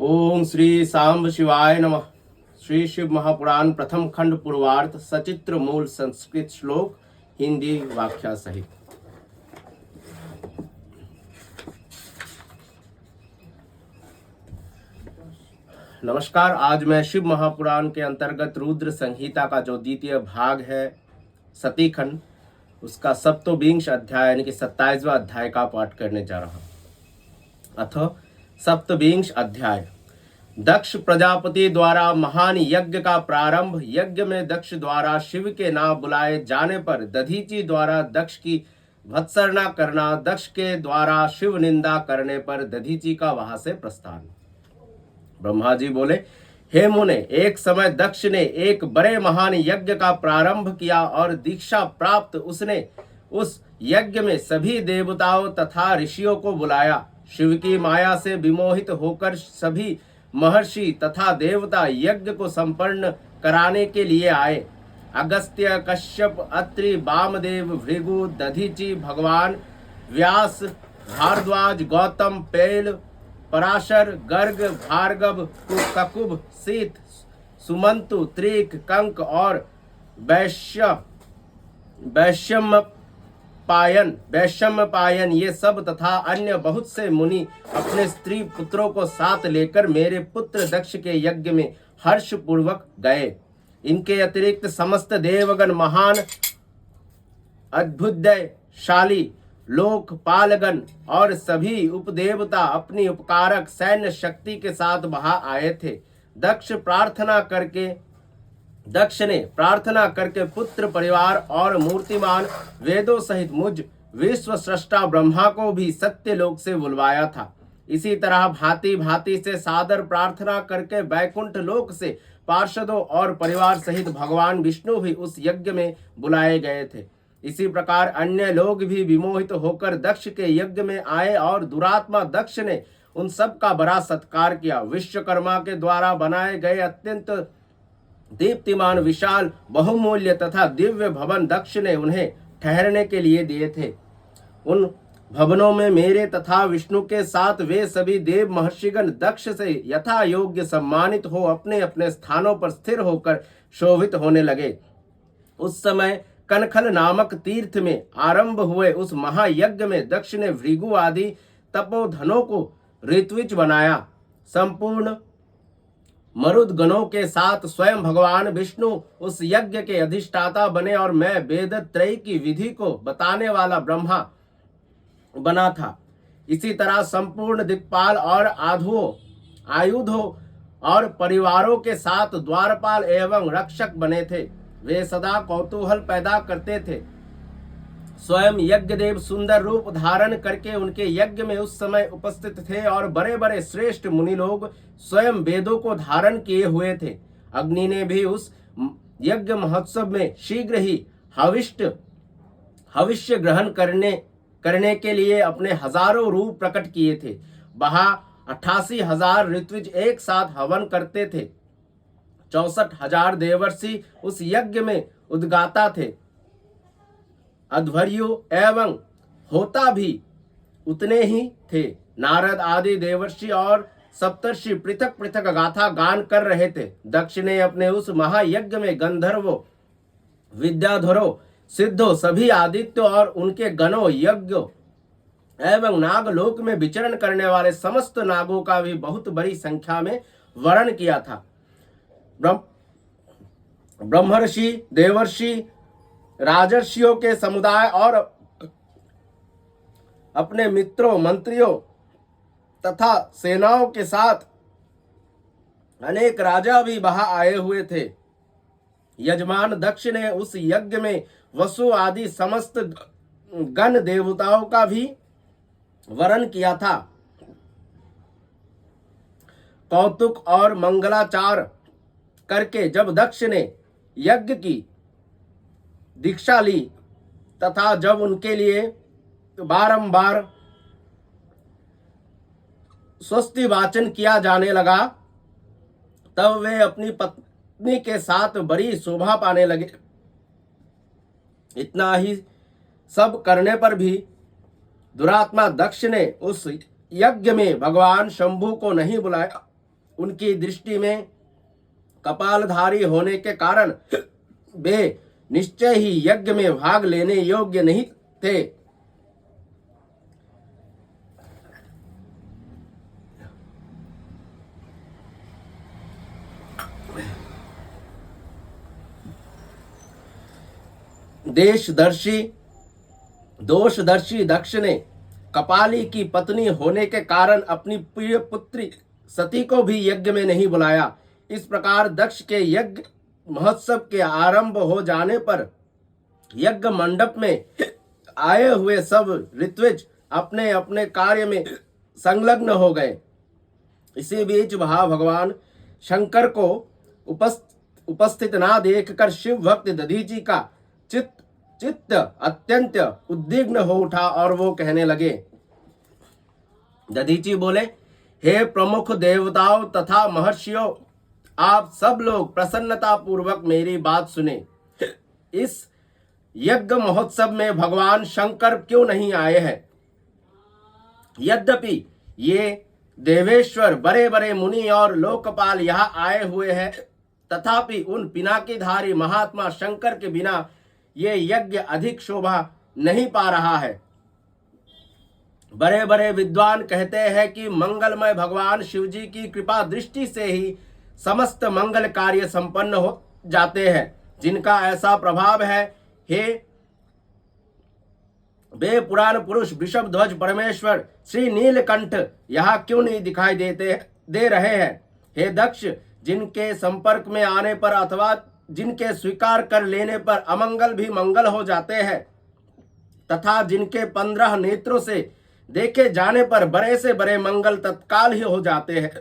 ओम श्री सांब शिवाय नमः। श्री शिव महापुराण प्रथम खंड पूर्वार्थ सचित्र मूल संस्कृत श्लोक हिंदी व्याख्या सहित। नमस्कार। आज मैं शिव महापुराण के अंतर्गत रुद्र संहिता का जो द्वितीय भाग है सती खंड, उसका सप्तविंश अध्याय यानी कि 27वां अध्याय का पाठ करने जा रहा हूं। अथ सप्तविंश अध्याय। दक्ष प्रजापति द्वारा महान यज्ञ का प्रारंभ। यज्ञ में दक्ष द्वारा शिव के नाम बुलाए जाने पर दधीचि द्वारा दक्ष की भत्सना करना, दक्ष के द्वारा शिव निंदा करने पर दधीचि का वहां से प्रस्थान। ब्रह्मा जी बोले, हे मुने, एक समय दक्ष ने एक बड़े महान यज्ञ का प्रारंभ किया और दीक्षा प्राप्त उसने उस यज्ञ में सभी देवताओं तथा ऋषियों को बुलाया। शिव की माया से विमोहित होकर सभी महर्षि तथा देवता यज्ञ को संपन्न कराने के लिए आए। अगस्त्य, कश्यप, अत्रि, वामदेव, भृगु, दधीचि, भगवान व्यास, भारद्वाज, गौतम, पैल, पराशर, गर्ग, भार्गव, ककुभ, सीत, सुमंतु, त्रिक, कंक और वैशम्पायन ये सब तथा अन्य बहुत से मुनि अपने स्त्री पुत्रों को साथ लेकर मेरे पुत्र दक्ष के यज्ञ में हर्ष पूर्वक गए। इनके अतिरिक्त समस्त देवगण, महान अद्भुतशाली लोकपालगण और सभी उपदेवता अपनी उपकारक सैन्य शक्ति के साथ वहां आए थे। दक्ष ने प्रार्थना करके पुत्र, परिवार और मूर्तिमान वेदों सहित मुझ विश्व सृष्टा ब्रह्मा को भी सत्य लोक से बुलवाया था। इसी तरह भांति भांति से सादर प्रार्थना करके वैकुंठ लोक से पार्षदों और परिवार सहित भगवान विष्णु भी उस यज्ञ में बुलाए गए थे। इसी प्रकार अन्य लोग भी विमोहित होकर दक्ष के यज्ञ में आए और दुरात्मा दक्ष ने उन सब का बड़ा सत्कार किया। विश्वकर्मा के द्वारा बनाए गए अत्यंत दीप्तिमान, विशाल, बहुमूल्य तथा दिव्य भवन दक्ष ने उन्हें ठहरने के लिए दिए थे। उन भवनों में मेरे तथा विष्णु के साथ वे सभी देव महर्षिगण दक्ष से यथा योग्य सम्मानित हो अपने अपने स्थानों पर स्थिर होकर शोभित होने लगे। उस समय कनखल नामक तीर्थ में आरंभ हुए उस महायज्ञ में दक्ष ने भृगु आदि तपोधनों को ऋत्विज बनाया। संपूर्ण मरुद गणों के साथ स्वयं भगवान विष्णु उस यज्ञ के अधिष्ठाता बने और मैं वेद त्रय की विधि को बताने वाला ब्रह्मा बना था। इसी तरह संपूर्ण दिक्पाल और आयुधों और परिवारों के साथ द्वारपाल एवं रक्षक बने थे। वे सदा कौतूहल पैदा करते थे। स्वयं यज्ञदेव सुंदर रूप धारण करके उनके यज्ञ में उस समय उपस्थित थे और बड़े बड़े श्रेष्ठ मुनि लोग स्वयं वेदों को धारण किए हुए थे। अग्नि ने भी उस यज्ञ महोत्सव में शीघ्र ही हविष्य ग्रहण करने के लिए अपने हजारों रूप प्रकट किए थे। वहां 88,000 ऋत्विज एक साथ हवन करते थे। 64,000 देवर्षि उस यज्ञ में उद्गाता थे। अध्वर्यु एवं होता भी उतने ही थे। नारद आदि देवर्षि और सप्तर्षि पृथक पृथक गाथा गान कर रहे थे। दक्ष ने अपने उस महायज्ञ में गंधर्वों, विद्याधरों, सिद्धों, सभी आदित्यों और उनके गणों, यज्ञों एवं नागलोक में विचरण करने वाले समस्त नागों का भी बहुत बड़ी संख्या में वर्ण किया था। ब्रह्मर्षि, देवर्षि, राजर्षियों के समुदाय और अपने मित्रों, मंत्रियों तथा सेनाओं के साथ अनेक राजा भी वहां आए हुए थे। यजमान दक्ष ने उस यज्ञ में वसु आदि समस्त गण देवताओं का भी वरण किया था। कौतुक और मंगलाचार करके जब दक्ष ने यज्ञ की दीक्षा ली तथा जब उनके लिए बारंबार स्वस्ति वाचन किया जाने लगा, तब वे अपनी पत्नी के साथ बड़ी शोभा पाने लगे। इतना ही सब करने पर भी दुरात्मा दक्ष ने उस यज्ञ में भगवान शंभु को नहीं बुलाया उनकी दृष्टि में कपालधारी होने के कारण वे निश्चय ही यज्ञ में भाग लेने योग्य नहीं थे। दोषदर्शी दक्ष ने कपाली की पत्नी होने के कारण अपनी प्रिय पुत्री सती को भी यज्ञ में नहीं बुलाया। इस प्रकार दक्ष के यज्ञ महोत्सव के आरंभ हो जाने पर यज्ञ मंडप में आए हुए सब ऋत्विज अपने अपने कार्य में संलग्न हो गए। इसी बीच वहां भगवान शंकर को उपस्थित ना देखकर शिव भक्त दधीची का चित्त अत्यंत उद्विग्न हो उठा और वो कहने लगे। दधीची बोले, हे प्रमुख देवताओं तथा महर्षियों, आप सब लोग प्रसन्नता पूर्वक मेरी बात सुने। इस यज्ञ महोत्सव में भगवान शंकर क्यों नहीं आए हैं? यद्यपि ये देवेश्वर बड़े बड़े मुनि और लोकपाल यहाँ आए हुए हैं, तथापि उन पिनाकीधारी महात्मा शंकर के बिना ये यज्ञ अधिक शोभा नहीं पा रहा है। बड़े बड़े विद्वान कहते हैं कि मंगलमय भगवान शिव जी की कृपा दृष्टि से ही समस्त मंगल कार्य संपन्न हो जाते हैं। जिनका ऐसा प्रभाव है, हे वे पुराण पुरुष वृषभ ध्वज परमेश्वर श्री नीलकंठ यहाँ क्यों नहीं दिखाई दे रहे हैं? हे दक्ष, जिनके संपर्क में आने पर अथवा जिनके स्वीकार कर लेने पर अमंगल भी मंगल हो जाते हैं, तथा जिनके 15 नेत्रों से देखे जाने पर बड़े से बड़े मंगल तत्काल ही हो जाते हैं,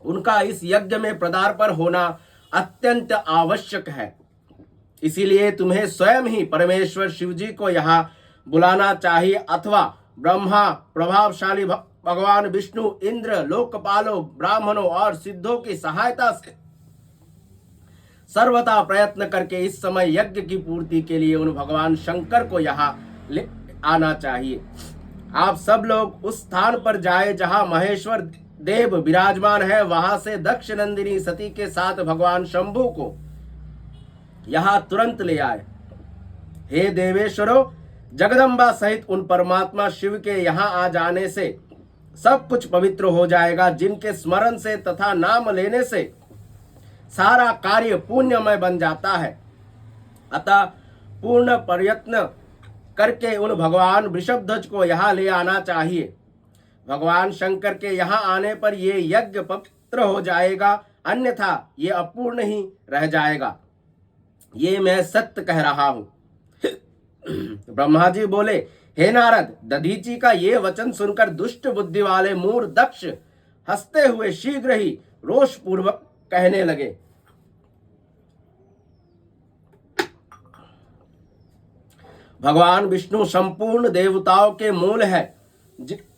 उनका इस यज्ञ में पदार्पण होना अत्यंत आवश्यक है। इसीलिए तुम्हें स्वयं ही परमेश्वर शिव जी को यहाँ बुलाना चाहिए, अथवा ब्रह्मा, प्रभावशाली भगवान विष्णु, इंद्र, लोकपालों, ब्राह्मणों और सिद्धों की सहायता से सर्वथा प्रयत्न करके इस समय यज्ञ की पूर्ति के लिए उन भगवान शंकर को यहाँ ले आना चाहिए। आप सब लोग उस स्थान पर जाए जहाँ महेश्वर देव विराजमान है, वहां से दक्ष नंदिनी सती के साथ भगवान शंभु को यहाँ तुरंत ले आए। हे देवेश्वरों, जगदम्बा सहित उन परमात्मा शिव के यहाँ आ जाने से सब कुछ पवित्र हो जाएगा, जिनके स्मरण से तथा नाम लेने से सारा कार्य पुण्यमय बन जाता है। अतः पूर्ण प्रयत्न करके उन भगवान वृषभध्वज को यहाँ ले आना चाहिए। भगवान शंकर के यहाँ आने पर ये यज्ञ पवित्र हो जाएगा, अन्यथा ये अपूर्ण ही रह जाएगा। ये मैं सत्य कह रहा हूं। ब्रह्मा जी बोले, हे नारद, दधीची का ये वचन सुनकर दुष्ट बुद्धि वाले मूढ़ दक्ष हंसते हुए शीघ्र ही रोष पूर्वक कहने लगे। भगवान विष्णु संपूर्ण देवताओं के मूल है,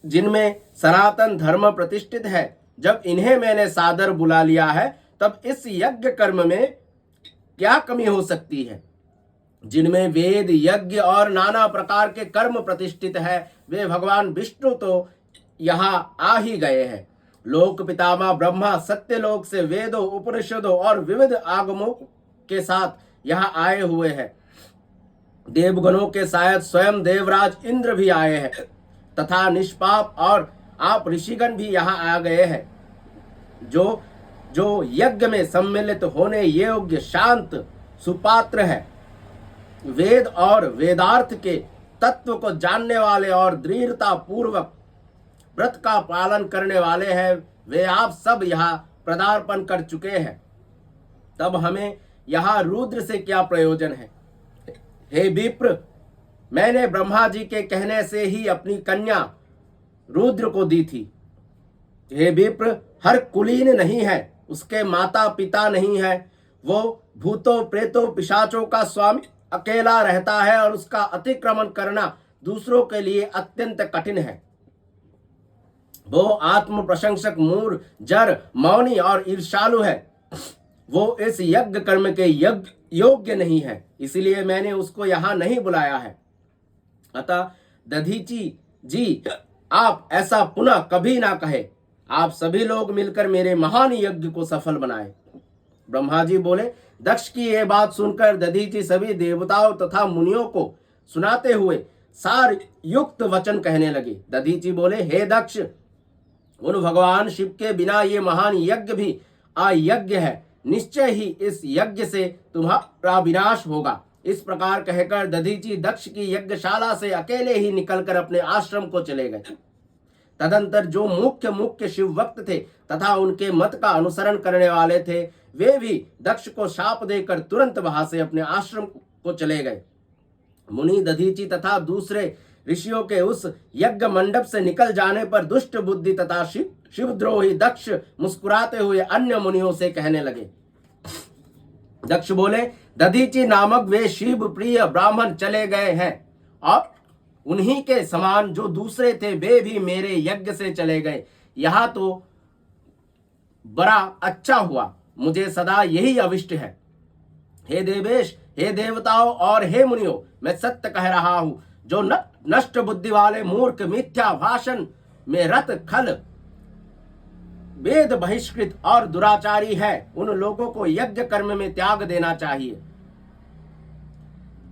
जिनमें सनातन धर्म प्रतिष्ठित है। जब इन्हें मैंने सादर बुला लिया है, तब इस यज्ञ कर्म में क्या कमी हो सकती है? जिनमें वेद, यज्ञ और नाना प्रकार के कर्म प्रतिष्ठित है, वे भगवान विष्णु तो यहाँ आ ही गए हैं। लोक पितामह ब्रह्मा सत्यलोक से वेदों, उपनिषदों और विविध आगमों के साथ यहाँ आए हुए हैं। देवगणों के शायद स्वयं देवराज इंद्र भी आए हैं, तथा निष्पाप और आप ऋषिगण भी यहाँ आ गए हैं, जो यज्ञ में सम्मिलित होने योग्य, शांत, सुपात्र है। वेद और वेदार्थ के तत्व को जानने वाले और दृढ़ता पूर्वक व्रत का पालन करने वाले हैं। वे आप सब यहाँ पदार्पण कर चुके हैं, तब हमें यहाँ रुद्र से क्या प्रयोजन है? हे विप्र, मैंने ब्रह्मा जी के कहने से ही अपनी कन्या रुद्र को दी थी। हे विप्र, हर कुलीन नहीं है, उसके माता पिता नहीं है। वो भूतों, प्रेतों, पिशाचों का स्वामी अकेला रहता है और उसका अतिक्रमण करना दूसरों के लिए अत्यंत कठिन है। वो आत्म प्रशंसक, मूढ़, जर, मौनी और ईर्ष्यालु है। वो इस यज्ञ कर्म के योग्य नहीं है, इसलिए मैंने उसको यहाँ नहीं बुलाया है। अतः दधीची जी, आप ऐसा पुनः कभी ना कहे। आप सभी लोग मिलकर मेरे महान यज्ञ को सफल बनाए। ब्रह्मा जी बोले। दक्ष की यह बात सुनकर दधीचि सभी देवताओं तथा मुनियों को सुनाते हुए सार युक्त वचन कहने लगे। दधीचि बोले, हे दक्ष, उन भगवान शिव के बिना ये महान यज्ञ भी अयज्ञ है। निश्चय ही इस यज्ञ से तुम्हारा विनाश होगा। इस प्रकार कहकर दधीचि दक्ष की यज्ञशाला से अकेले ही निकलकर अपने आश्रम को चले गए। तदंतर जो मुख्य शिव भक्त थे तथा उनके मत का अनुसरण करने वाले थे, वे भी दक्ष को शाप देकर तुरंत वहां से अपने आश्रम को चले गए। मुनि दधीचि तथा दूसरे ऋषियों के उस यज्ञ मंडप से निकल जाने पर दुष्ट बुद्धि तथा शिवद्रोही दक्ष मुस्कुराते हुए अन्य मुनियों से कहने लगे। दक्ष बोले, दधीचि नामक वे शिव प्रिय ब्राह्मण चले गए हैं और उन्हीं के समान जो दूसरे थे वे भी मेरे यज्ञ से चले गए। यह तो बड़ा अच्छा हुआ, मुझे सदा यही अविष्ट है। हे देवेश, हे देवताओं और हे मुनियों, मैं सत्य कह रहा हूं। जो नष्ट बुद्धि वाले मूर्ख मिथ्या भाषण में रत खल वेद बहिष्कृत और दुराचारी है, उन लोगों को यज्ञ कर्म में त्याग देना चाहिए।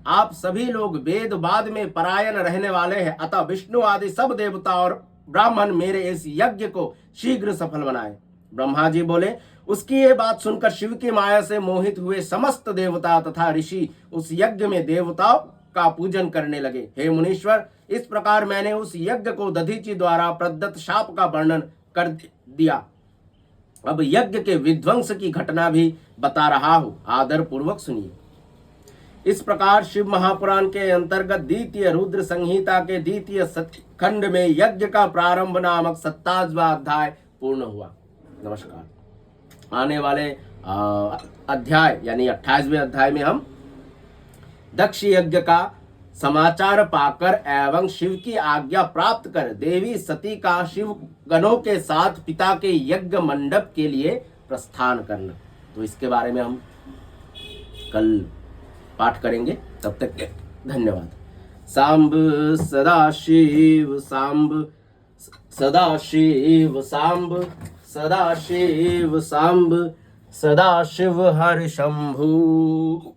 आप सभी लोग वेद बाद में परायण रहने वाले हैं, अतः विष्णु आदि सब देवता और ब्राह्मण मेरे इस यज्ञ को शीघ्र सफल बनाए। ब्रह्मा जी बोले। उसकी ये बात सुनकर शिव की माया से मोहित हुए समस्त देवता तथा ऋषि उस यज्ञ में देवताओं का पूजन करने लगे। हे मुनीश्वर, इस प्रकार मैंने उस यज्ञ को दधीचि द्वारा प्रदत्त शाप का वर्णन कर दिया। अब यज्ञ के विध्वंस की घटना भी बता रहा हूं, आदर पूर्वक सुनिए। इस प्रकार शिव महापुराण के अंतर्गत द्वितीय रुद्र संहिता के द्वितीय खंड में यज्ञ का प्रारंभ नामक 27वां अध्याय पूर्ण हुआ। नमस्कार। आने वाले अध्याय यानी 28वें अध्याय में हम दक्ष यज्ञ का समाचार पाकर एवं शिव की आज्ञा प्राप्त कर देवी सती का शिव गणों के साथ पिता के यज्ञ मंडप के लिए प्रस्थान करना, तो इसके बारे में हम कल पाठ करेंगे। तब तक धन्यवाद। सांब सदाशिव सांब सदाशिव सांब सदाशिव सांब सदाशिव हर शंभु।